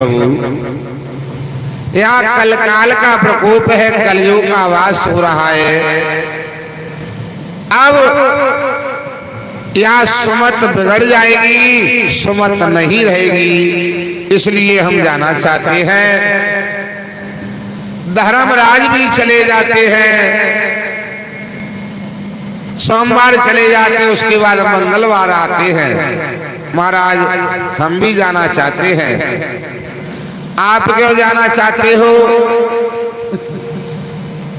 यहाँ कल काल का प्रकोप है, कलयुग का वास हो रहा है। अब यहाँ सुमत बिगड़ जाएगी, सुमत नहीं रहेगी, इसलिए हम जाना चाहते हैं। धर्मराज भी चले जाते हैं, सोमवार चले जाते, उसके बाद मंगलवार आते हैं। महाराज हम भी जाना चाहते हैं। आप क्यों जाना चाहते हो?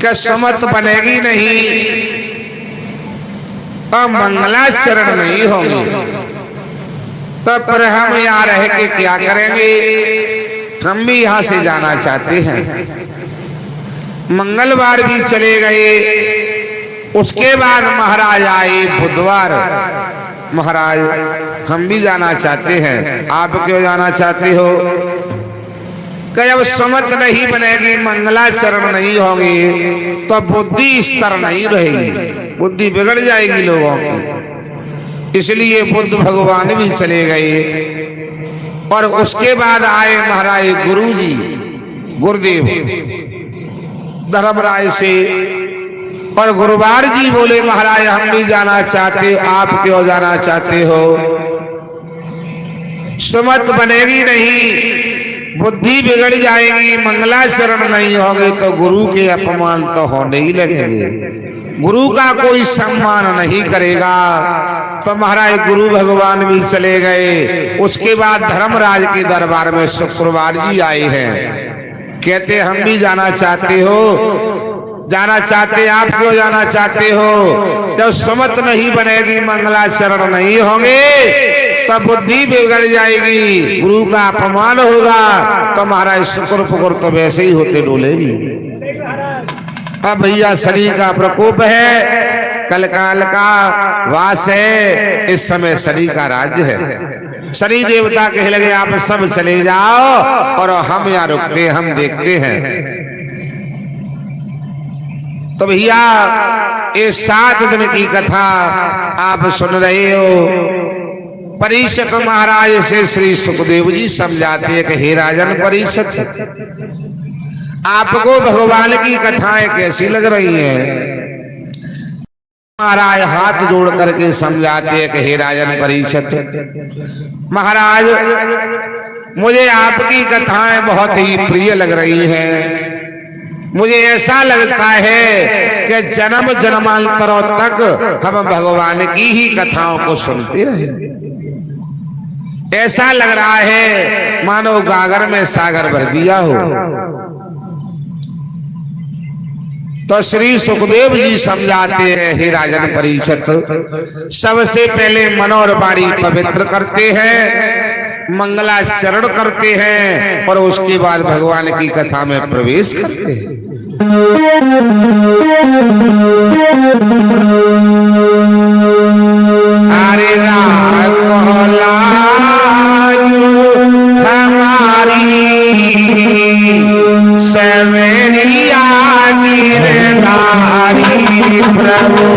कि सुमत बनेगी नहीं और मंगलाचरण नहीं होंगे, तब पर हम यहाँ रह के क्या करेंगे? हम भी यहाँ से जाना चाहते हैं। मंगलवार भी चले गए, उसके बाद महाराज आए बुधवार। महाराज हम भी जाना चाहते हैं। आप क्यों जाना चाहते हो? कि जब सुमत नहीं बनेगी, मंगलाचरण नहीं होंगे, तो बुद्धि स्तर नहीं रहेगी, बुद्धि बिगड़ जाएगी लोगों की। इसलिए बुद्ध भगवान भी चले गए और उसके बाद आए महाराज गुरु जी, गुरुदेव धर्मराज से। और गुरुवार जी बोले महाराज हम भी जाना चाहते। आप क्यों जाना चाहते हो? सुमत बनेगी नहीं, बुद्धि बिगड़ जाएगी, मंगलाचरण नहीं होगे, तो गुरु के अपमान तो होने ही लगेंगे। गुरु का कोई सम्मान नहीं करेगा। तो महाराज गुरु भगवान भी चले गए। उसके बाद धर्मराज के दरबार में शुक्रवार जी आए हैं। कहते हम भी जाना चाहते हो? जाना चाहते। आप क्यों जाना चाहते हो? जब सुमत नहीं बनेगी, मंगलाचरण नहीं होंगे, तब बुद्धि बिगड़ जाएगी, गुरु का अपमान होगा, तो महाराज शुक्र पुकुर तो वैसे ही होते डोलेगी। अब भैया शनि का प्रकोप है, कल काल का वास है, इस समय शनि का राज्य है। शनि देवता कहे लगे आप सब चले जाओ और हम यहाँ रुकते, हम देखते हैं। तो भैया ये 7 दिन की कथा आप सुन रहे हो। परीक्षित महाराज से श्री सुखदेव जी समझाते हैं कि हे राजन परीक्षित, आपको भगवान की कथाएं कैसी लग रही हैं? महाराज हाथ जोड़ करके समझाते हैं कि हे राजन परीक्षित, महाराज मुझे आपकी कथाएं बहुत ही प्रिय लग रही हैं। मुझे ऐसा लगता है कि जन्म जन्मांतरों तक हम भगवान की ही कथाओं को सुनते रहे। ऐसा लग रहा है मानो गागर में सागर भर दिया हो। तो श्री सुखदेव जी समझाते हैं हे राजन परीक्षित, सबसे पहले मन और वाणी पवित्र करते हैं, मंगलाचरण करते हैं और उसके बाद भगवान की कथा में प्रवेश करते हैं। अरे हमारी सवेरिया गिरधारी प्रभु,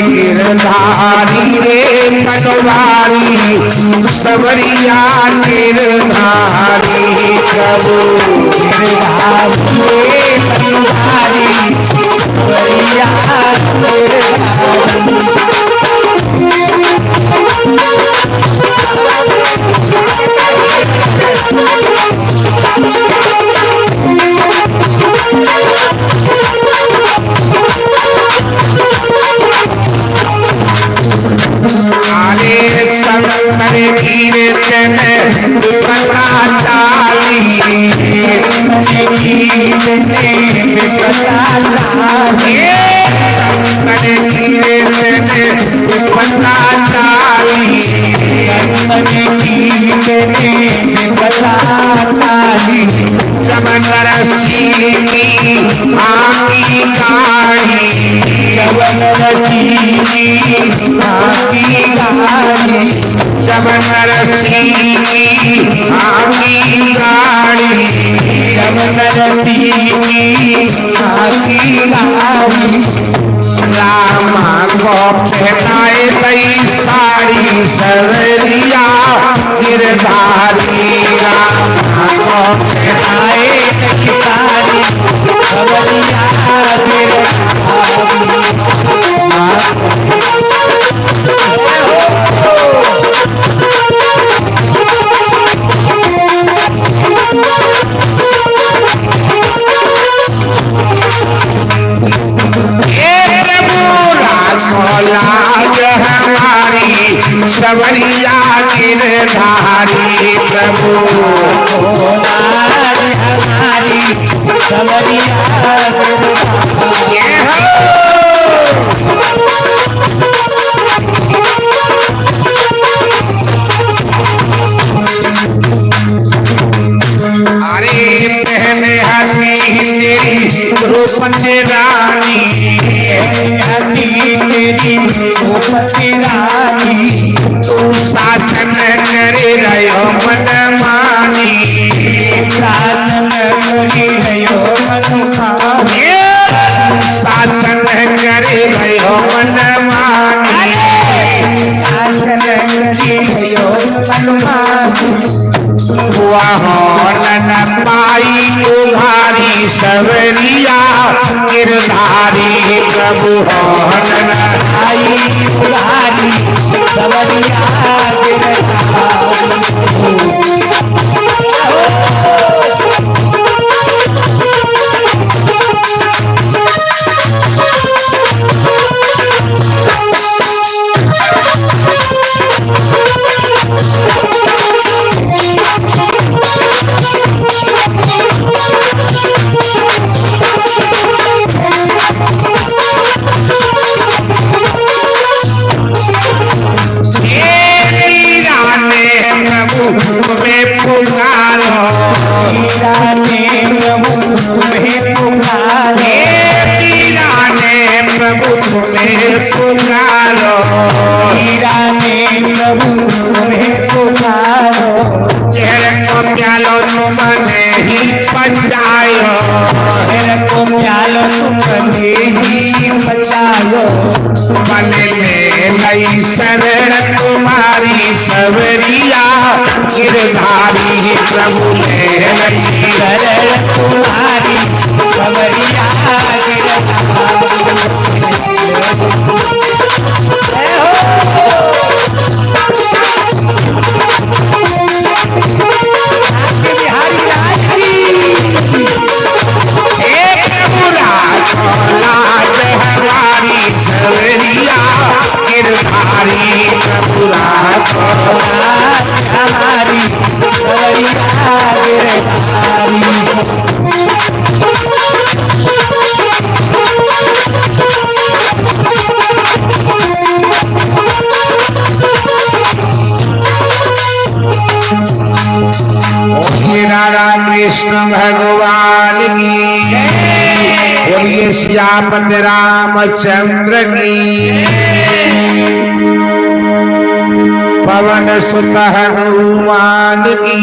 गिरधारी रे पटवारी सवरिया गिरधारी प्रभु, गिरधारी रे पटवारी सवरिया पता काली चमन रसी की आकी काली चमन रसी की आकी काली चमन रसी की आकी काली चमन रसी की आकी काली रामा को पहनाए तई साड़ी सवरिया गिरधारी रामा को पहनाए तई साड़ी सवरिया लाज हमारी सवरिया गिरधारी प्रभु लाज हमारी सवरिया अरे पहले हनी तेरी द्रौपदी रानी रानी तू शासन करे रहो मन मानी शासन करे रहो मन मानी शासन करे रहो मन मानी शासन करे रहो मन मानी नन पाई उघारी सवरिया गिरधारी प्रभु नन पाई उघारी सवरिया पुकारो हीरा ने प्रभु तुम्हें पुकारो चेहरे को प्यालो तुमने ही बचायो चेहरे को प्यालो तुमने ही बचायो मन में लई शरण तुम्हारी सवरिया गिरधारी प्रभु ने लई शरण तुम्हारी सवरिया गिरधारी कृष्ण भगवान की बोलिए श्यामपति रामचंद्र की पवन सुत हनुमान की।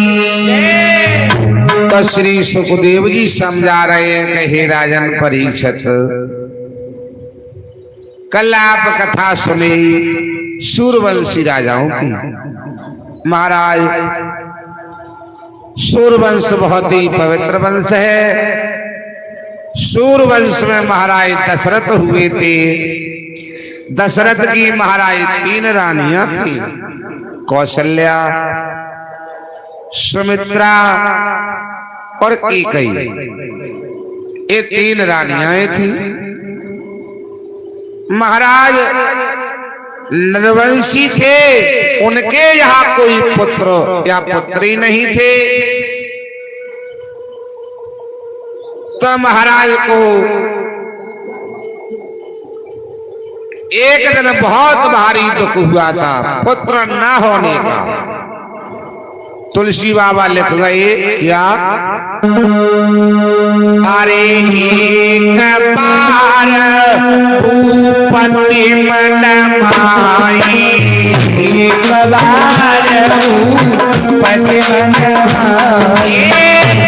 तो श्री सुखदेव जी समझा रहे हैं कि हे राजन परीक्षित, कल आप कथा सुनी सूर्यवंशी राजाओं की। महाराज सूर्यवंश बहुत ही पवित्र वंश है। सूर्यवंश में महाराज दशरथ हुए थे। दशरथ की महाराज 3 रानियां थी, कौशल्या, सुमित्रा और कैकेयी। ये 3 रानियां थी। महाराज नरवंशी थे, उनके यहाँ कोई पुत्र या पुत्री नहीं थे। तो महाराज को एक दिन बहुत भारी दुख हुआ था पुत्र न होने का। तुलसी बाबा लिख गए क्या, अरे एक बार भूपति मन माई, एक बार भूपति मन माई,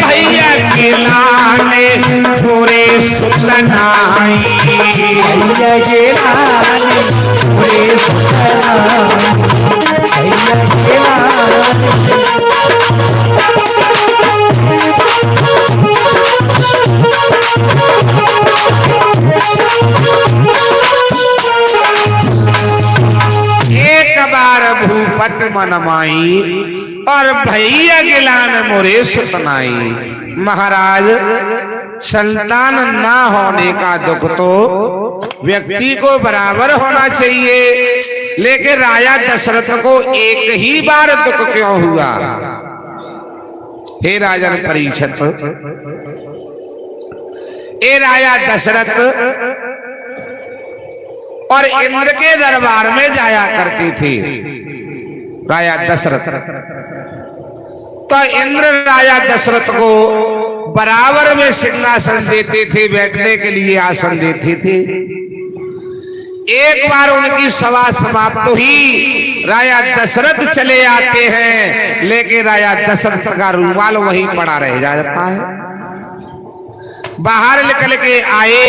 भैया के लाने पूरे सुतनाई, भैया के लाने पूरे सुतनाई, भैया के लाने। एक बार भूपत मन माई और भैया गिलान मोरे सुतनाई। महाराज, संतान ना होने का दुख तो व्यक्ति को बराबर होना चाहिए, लेकिन राजा दशरथ को एक ही बार दुख क्यों हुआ? हे राजन परीक्षित, ए राजा दशरथ और इंद्र के दरबार में जाया करते थे राजा दशरथ, तो इंद्र राजा दशरथ को बराबर में सिंहासन देते थे, बैठने के लिए आसन देते थे। एक बार उनकी सभा समाप्त हुई, राजा दशरथ चले आते हैं, लेकिन राजा दशरथ का रूमाल वहीं पड़ा रह जाता है। बाहर निकल के आए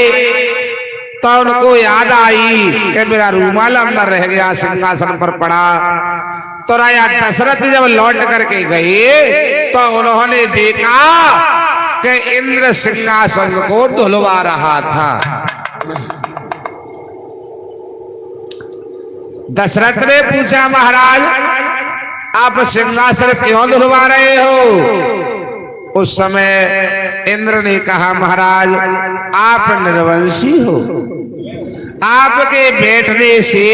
तो उनको याद आई कि मेरा रूमाल अंदर रह गया, सिंहासन पर पड़ा। तो राजा दशरथ जब लौट करके गए तो उन्होंने देखा कि इंद्र सिंहासन को धुलवा रहा था। दशरथ ने पूछा, महाराज आप सिंहासन क्यों धुलवा रहे हो? उस समय इंद्र ने कहा, महाराज आप निर्वंशी हो, आपके बैठने से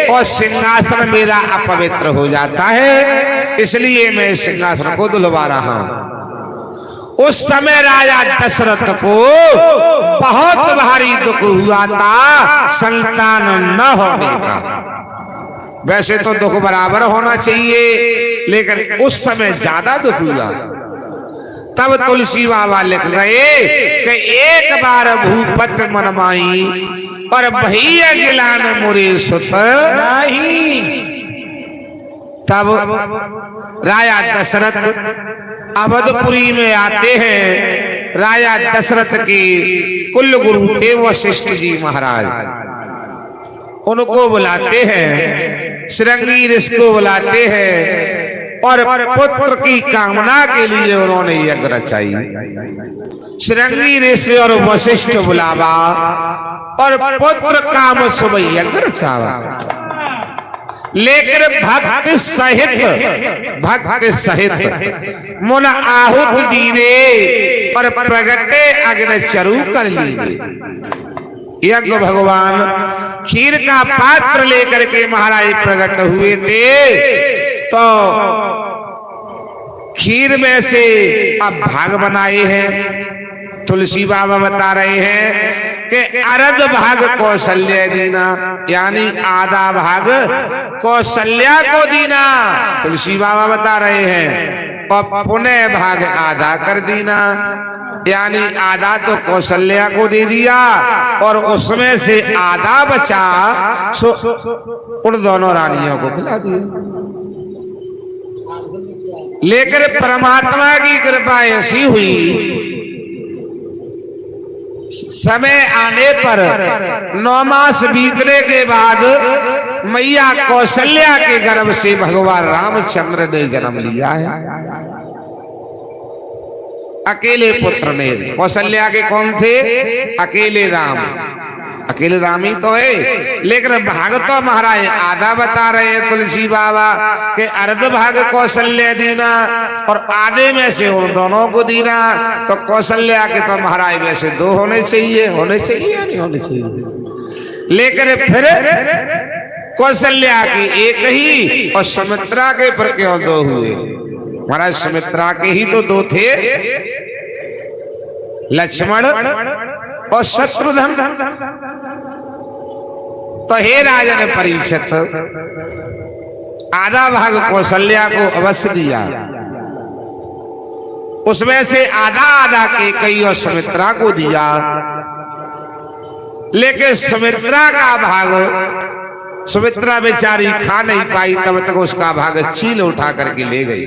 और सिंहासन मेरा अपवित्र हो जाता है, इसलिए मैं सिंहासन को धुलवा रहा हूं। उस समय राजा दशरथ को बहुत भारी दुख हुआ था संतान न होने का। वैसे तो दुख बराबर होना चाहिए, लेकिन उस समय ज्यादा दुख हुआ। तब तुलसी बाबा लिख गए कि एक बार भूपत मन माई और भैया गिलान मोरे सुत नहीं। तब राजा दशरथ अवधपुरी में आते हैं। राजा दशरथ के कुल गुरु थे वशिष्ठ जी महाराज, उनको बुलाते हैं, श्रृंगी ऋषि को बुलाते हैं और पुत्र की कामना के लिए उन्होंने यज्ञ रचाई। श्रृंगी ऋषि और वशिष्ठ बुलावा और पुत्र काम शुभ यज्ञ रचावा। लेकिन भक्त सहित मुन आहुत दीने और प्रगटे अग्नि चरु कर लीजिए। यज्ञ भगवान खीर का पात्र लेकर के महाराज प्रकट हुए थे, तो खीर में से अब भाग बनाए हैं। तुलसी बाबा बता रहे हैं कि अर्ध भाग कौशल्या दीना, यानी आधा भाग कौशल्या को दीना, तुलसी बाबा बता रहे हैं। और पुनः भाग आधा कर दीना, यानी आधा तो कौशल्या को दे दिया और उसमें से आधा बचा सो उन दोनों रानियों को खिला दिया। लेकिन परमात्मा की कृपा ऐसी हुई, समय आने पर 9 मास बीतने के बाद मैया कौशल्या के गर्भ से भगवान रामचंद्र ने जन्म लिया है। अकेले पुत्र ने, कौशल्या के कौन थे? अकेले राम, अकेले राम ही तो है। लेकिन भाग तो महाराज आधा बता रहे हैं तुलसी बाबा के अर्ध भाग कौशल्या दीना और आधे में से उन दोनों को दीना। तो कौशल्या के तो महाराज वैसे 2 होने चाहिए या नहीं होने चाहिए, लेकिन फिर कौशल्या की एक ही और सुमित्रा के पर क्यों 2 हुए? महाराज सुमित्रा के ही तो 2 थे, लक्ष्मण और शत्रुघ्न। तो हे राजन परीक्षित, आधा भाग कौशल्या को अवश्य दिया, उसमें से आधा आधा कैकेयी और सुमित्रा को दिया, लेकिन सुमित्रा का भाग सुमित्रा बेचारी खा नहीं पाई, तब तक उसका भाग चील उठा करके ले गई।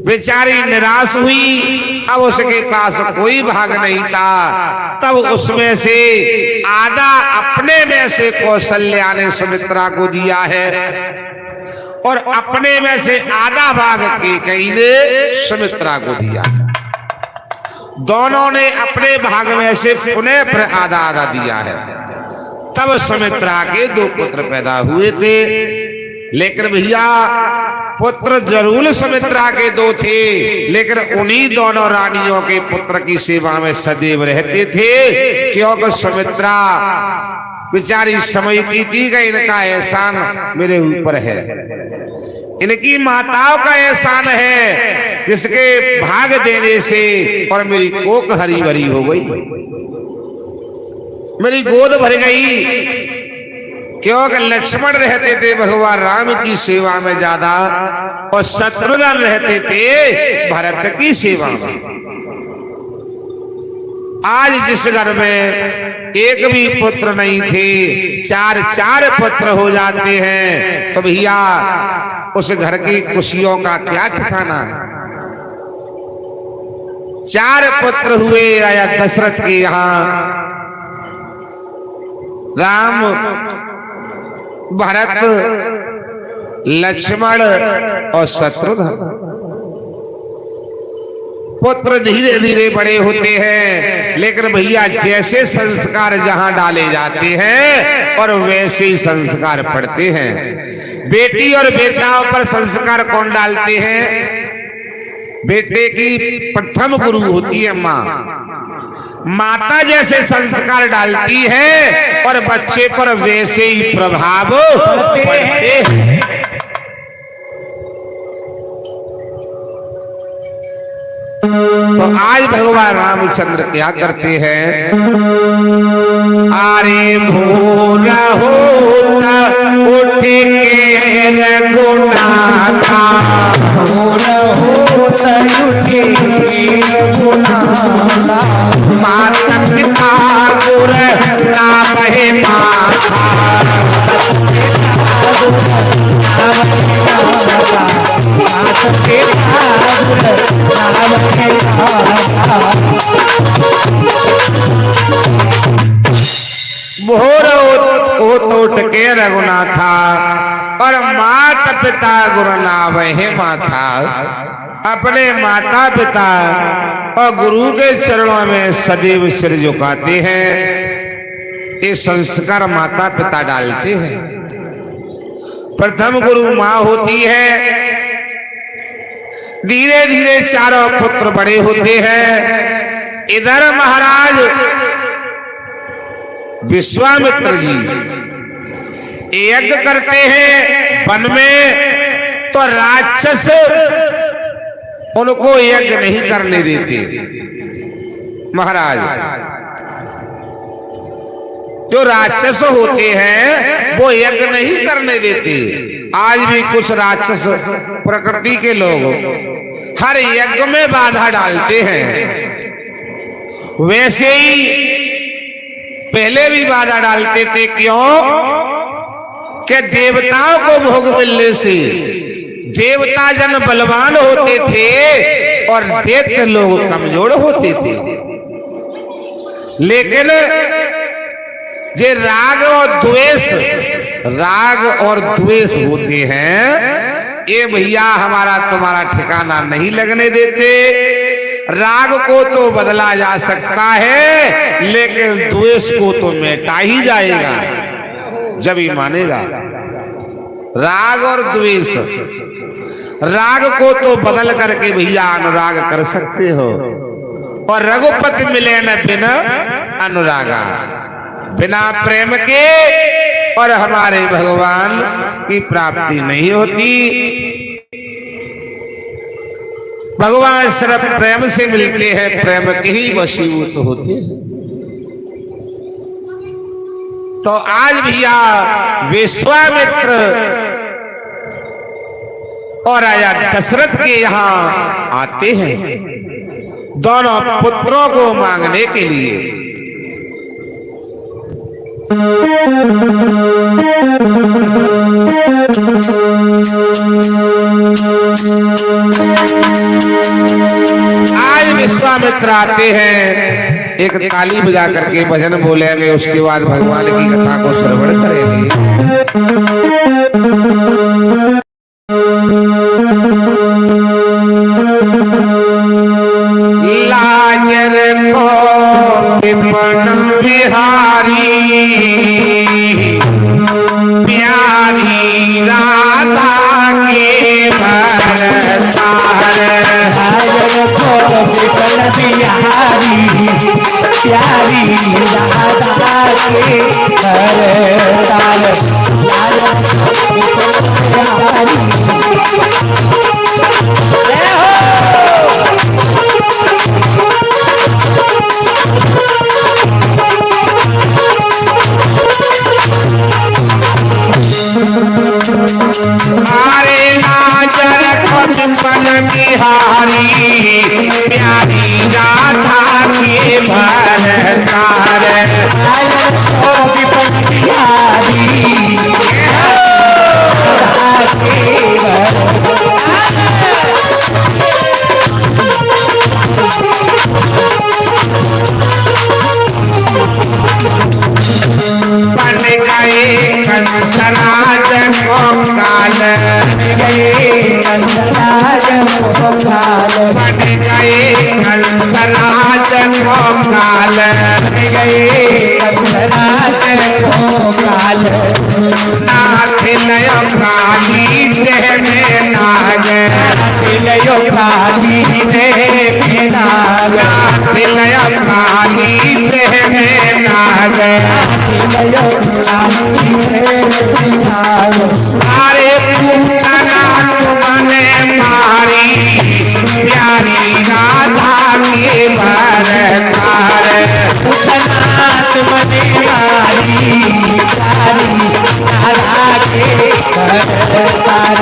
बेचारी निराश हुई, अब उसके पास कोई भाग नहीं था। तब उसमें से आधा अपने में से कौशल्या ने सुमित्रा को दिया है और अपने में से आधा भाग कैकेयी ने सुमित्रा को दिया। दोनों ने अपने भाग में से पुनः फिर आधा आधा दिया है। तब सुमित्रा के 2 पुत्र पैदा हुए थे, लेकिन भैया पुत्र जरूर सुमित्रा के 2 थे, लेकिन उन्हीं दोनों रानियों के पुत्र की सेवा में सदैव रहते थे, क्योंकि सुमित्रा बेचारी समझती थी कि इनका एहसान मेरे ऊपर है, इनकी माताओं का एहसान है, जिसके भाग देने से और मेरी कोख हरी भरी हो गई, मेरी गोद भर गई। क्योंकि लक्ष्मण रहते थे भगवान राम की सेवा में ज्यादा और शत्रुघ्न रहते थे भरत की सेवा में। आज जिस घर में एक भी पुत्र नहीं थे, 4 पुत्र हो जाते हैं, तो भैया उस घर की खुशियों का क्या ठिकाना। 4 पुत्र हुए राजा दशरथ के यहाँ, राम, भरत, लक्ष्मण और शत्रुघ्न। पुत्र धीरे धीरे बड़े होते हैं, लेकिन भैया जैसे संस्कार जहां डाले जाते हैं और वैसे ही संस्कार पड़ते हैं। बेटी और बेटाओं पर संस्कार कौन डालते हैं? बेटे की प्रथम गुरु होती है माँ। माता जैसे संस्कार डालती है और बच्चे पर वैसे ही प्रभाव पड़ते हैं। तो आज भगवान रामचंद्र क्या करते हैं? आरे भोर होता उठ के रघुनाथा, भोर होता उठ के रघुनाथा, माता पिता गुर नाम है माता, भोर उठ के रघुनाथा और माता पिता गुरु नाम है माता। अपने माता पिता और गुरु के चरणों में सदैव सिर झुकाते हैं। ये संस्कार माता पिता डालते हैं। प्रथम गुरु माँ होती है। धीरे धीरे 4 पुत्र बड़े होते हैं। इधर महाराज विश्वामित्र जी यज्ञ करते हैं वन में, तो राक्षस उनको यज्ञ नहीं करने देते। महाराज जो राक्षस होते हैं वो यज्ञ नहीं करने देते। आज भी कुछ राक्षस प्रकृति के लोग हर यज्ञ में बाधा डालते हैं। वैसे ही पहले भी बाधा डालते थे। क्यों? कि देवताओं को भोग मिलने से देवता जन बलवान होते थे और दैत्य लोग कमजोर होते थे। लेकिन जे राग और द्वेष होते हैं, ये भैया हमारा तुम्हारा ठिकाना नहीं लगने देते। राग को तो बदला जा सकता है, लेकिन द्वेष को तो मिटा ही जाएगा जब ही मानेगा। राग और द्वेष, राग को तो बदल करके भैया अनुराग कर सकते हो, और रघुपति मिले न बिना अनुरागा, बिना प्रेम के और हमारे भगवान की प्राप्ति नहीं होती। भगवान सिर्फ प्रेम से मिलते हैं, प्रेम के ही वशीभूत होते हैं। तो आज भैया विश्वामित्र और राजा दशरथ के यहाँ आते हैं दोनों पुत्रों को मांगने के लिए। आज विश्वामित्र आते हैं, एक ताली बजा करके भजन बोलेंगे, उसके बाद भगवान की कथा को श्रवण करेंगे। लाजर को विपन बिहारी प्यारी राधा के भरतार, लाजर को विपन बिहारी प्यारी राधा के भरतार, लाजर को विपन बिहारी प्यारी राधा के भरतार, विपन बिहारी राधा के बन गए कंसराज को काल, कंसराज को काल, बन गए कंसराज को काल, कंसराज को काल, नाथ नय काली देह में नाग, लयो काली देह में नाग, नाथ नय काली देह में नाग, लयो काली देह में नाग, अरे पूतना तुमने मारी प्यारी राधा के भरतार, पूतना तुमने मारी प्यारी राधा के भरतार।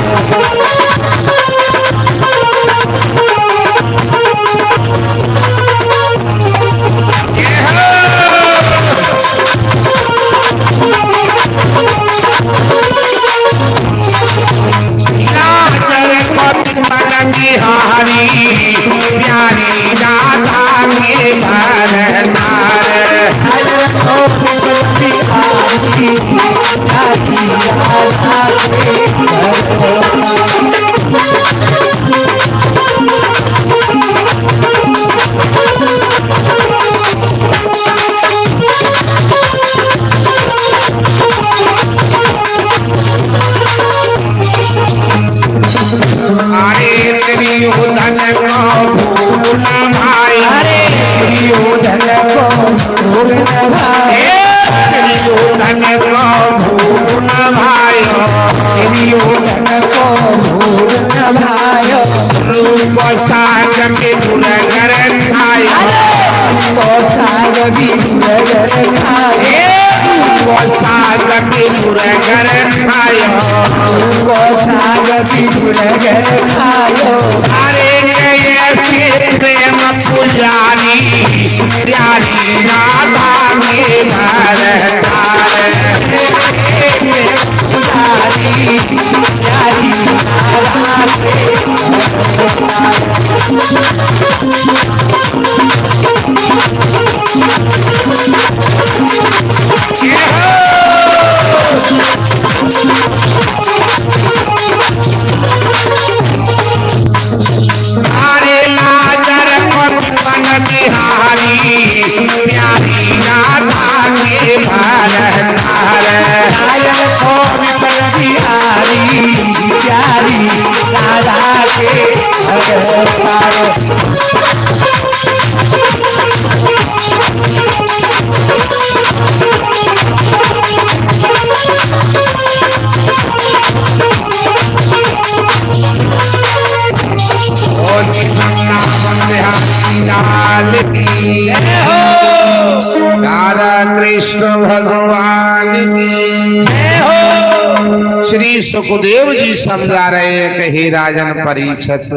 बिहारी प्यारी राधा के भरतार, बिहारी प्यारी राधा के अरे तेरी उधन को भूल भाई, अरे दुर्योधन को भूल भाई, दुर्योधन को भूल भाई, दुर्योधन को भूल भाई, रूप साग में दुर्गर खाया, को साग भी दुर्गर खाए, वो साग में दुर्गर खाया, को साग भी दुर्गर खायो, अरे कैसे प्रेम पुजारी प्यारी राधा के भरतार, पुजारी प्यारी राधा के अरे लाजर पन बिहारी प्यारी राधा के भरतार, लाजर को विपन बिहारी प्यारी राधा के भरतार। राधा विष्णु भगवान की। जय हो। श्री सुखदेव जी समझा रहे हैं कि हे राजन परीक्षित,